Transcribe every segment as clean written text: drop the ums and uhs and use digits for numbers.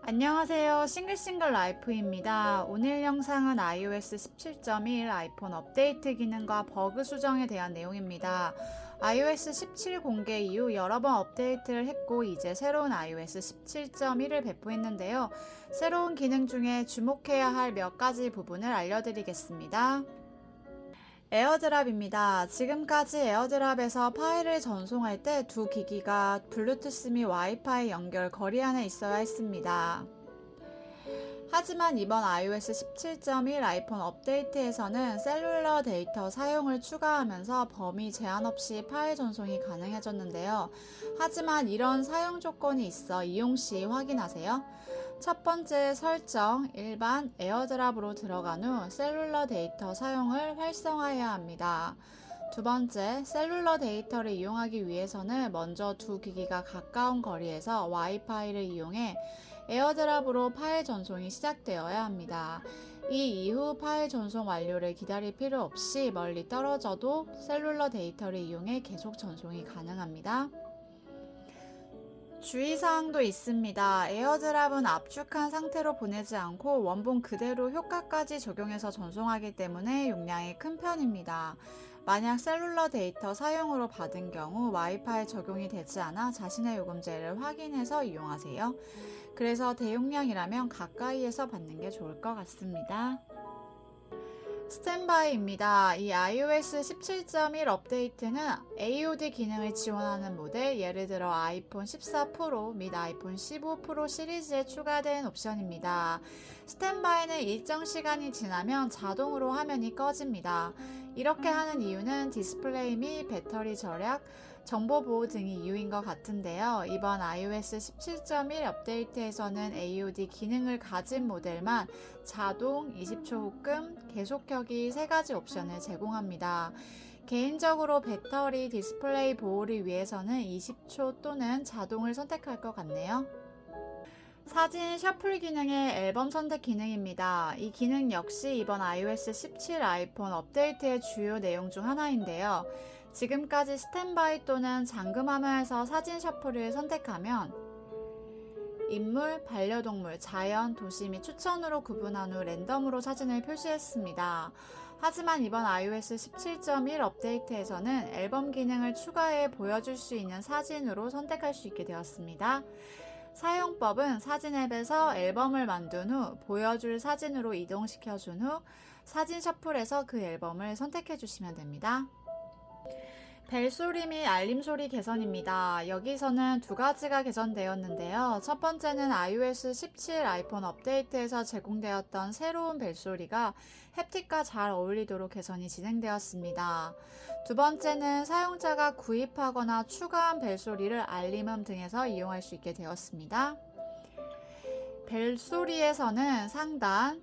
안녕하세요. 싱글싱글 라이프입니다. 오늘 영상은 iOS 17.1 아이폰 업데이트 기능과 버그 수정에 대한 내용입니다. iOS 17 공개 이후 여러 번 업데이트를 했고 이제 새로운 iOS 17.1을 배포했는데요. 새로운 기능 중에 주목해야 할 몇 가지 부분을 알려드리겠습니다. 에어드랍입니다. 지금까지 에어드랍에서 파일을 전송할 때 두 기기가 블루투스 및 와이파이 연결 거리 안에 있어야 했습니다. 하지만 이번 iOS 17.1 아이폰 업데이트에서는 셀룰러 데이터 사용을 추가하면서 범위 제한 없이 파일 전송이 가능해졌는데요. 하지만 이런 사용 조건이 있어 이용 시 확인하세요. 첫 번째 설정, 일반 에어드랍으로 들어간 후 셀룰러 데이터 사용을 활성화해야 합니다. 두 번째, 셀룰러 데이터를 이용하기 위해서는 먼저 두 기기가 가까운 거리에서 와이파이를 이용해 에어드랍으로 파일 전송이 시작되어야 합니다. 이 이후 파일 전송 완료를 기다릴 필요 없이 멀리 떨어져도 셀룰러 데이터를 이용해 계속 전송이 가능합니다. 주의사항도 있습니다. 에어드랍은 압축한 상태로 보내지 않고 원본 그대로 효과까지 적용해서 전송하기 때문에 용량이 큰 편입니다. 만약 셀룰러 데이터 사용으로 받은 경우 와이파이 적용이 되지 않아 자신의 요금제를 확인해서 이용하세요. 그래서 대용량이라면 가까이에서 받는 게 좋을 것 같습니다. 스탠바이입니다. 이 iOS 17.1 업데이트는 AOD 기능을 지원하는 모델, 예를 들어 아이폰 14 프로 및 아이폰 15 프로 시리즈에 추가된 옵션입니다. 스탠바이는 일정 시간이 지나면 자동으로 화면이 꺼집니다. 이렇게 하는 이유는 디스플레이 및 배터리 절약, 정보 보호 등이 이유인 것 같은데요. 이번 iOS 17.1 업데이트에서는 AOD 기능을 가진 모델만 자동, 20초 후금, 계속켜기 세 가지 옵션을 제공합니다. 개인적으로 배터리, 디스플레이 보호를 위해서는 20초 또는 자동을 선택할 것 같네요. 사진 셔플 기능의 앨범 선택 기능입니다. 이 기능 역시 이번 iOS 17 아이폰 업데이트의 주요 내용 중 하나인데요. 지금까지 스탠바이 또는 잠금 화면에서 사진 셔플을 선택하면 인물, 반려동물, 자연, 도시 및 추천으로 구분한 후 랜덤으로 사진을 표시했습니다. 하지만 이번 iOS 17.1 업데이트에서는 앨범 기능을 추가해 보여줄 수 있는 사진으로 선택할 수 있게 되었습니다. 사용법은 사진 앱에서 앨범을 만든 후 보여줄 사진으로 이동시켜준 후 사진 셔플에서 그 앨범을 선택해 주시면 됩니다. 벨소리 및 알림소리 개선입니다. 여기서는 두 가지가 개선되었는데요. 첫 번째는 iOS 17 아이폰 업데이트에서 제공되었던 새로운 벨소리가 햅틱과 잘 어울리도록 개선이 진행되었습니다. 두 번째는 사용자가 구입하거나 추가한 벨소리를 알림음 등에서 이용할 수 있게 되었습니다. 벨소리에서는 상단,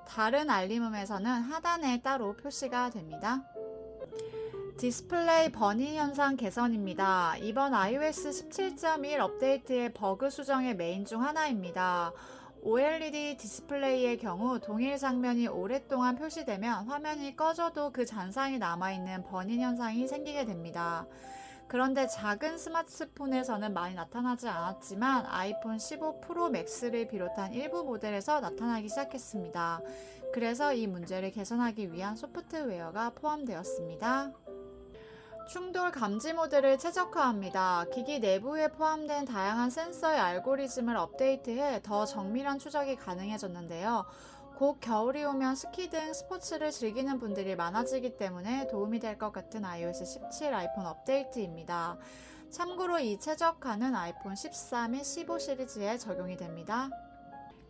다른 알림음에서는 하단에 따로 표시가 됩니다. 디스플레이 버닝 현상 개선입니다. 이번 iOS 17.1 업데이트의 버그 수정의 메인 중 하나입니다. OLED 디스플레이의 경우 동일 장면이 오랫동안 표시되면 화면이 꺼져도 그 잔상이 남아있는 버닝 현상이 생기게 됩니다. 그런데 작은 스마트폰에서는 많이 나타나지 않았지만 아이폰 15 프로 맥스를 비롯한 일부 모델에서 나타나기 시작했습니다. 그래서 이 문제를 개선하기 위한 소프트웨어가 포함되었습니다. 충돌 감지 모드를 최적화합니다. 기기 내부에 포함된 다양한 센서의 알고리즘을 업데이트해 더 정밀한 추적이 가능해졌는데요. 곧 겨울이 오면 스키 등 스포츠를 즐기는 분들이 많아지기 때문에 도움이 될 것 같은 iOS 17 아이폰 업데이트입니다. 참고로 이 최적화는 아이폰 14 및 15 시리즈에 적용이 됩니다.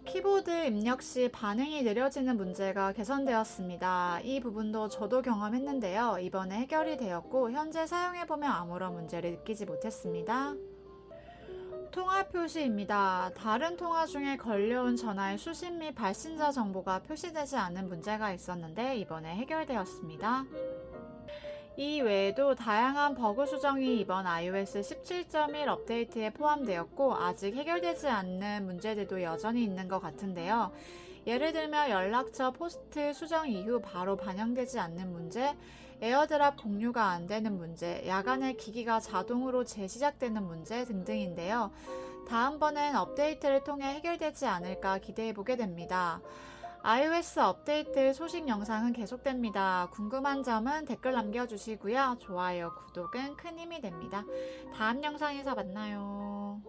키보드 입력 시 반응이 느려지는 문제가 개선되었습니다. 이 부분도 저도 경험했는데요. 이번에 해결이 되었고 현재 사용해보면 아무런 문제를 느끼지 못했습니다. 통화 표시입니다. 다른 통화 중에 걸려온 전화의 수신 및 발신자 정보가 표시되지 않는 문제가 있었는데 이번에 해결되었습니다. 이 외에도 다양한 버그 수정이 이번 iOS 17.1 업데이트에 포함되었고 아직 해결되지 않는 문제들도 여전히 있는 것 같은데요. 예를 들면 연락처 포스트 수정 이후 바로 반영되지 않는 문제, 에어드랍 공유가 안 되는 문제, 야간에 기기가 자동으로 재시작되는 문제 등등인데요. 다음번엔 업데이트를 통해 해결되지 않을까 기대해보게 됩니다. iOS 업데이트 소식 영상은 계속됩니다. 궁금한 점은 댓글 남겨주시고요. 좋아요, 구독은 큰 힘이 됩니다. 다음 영상에서 만나요.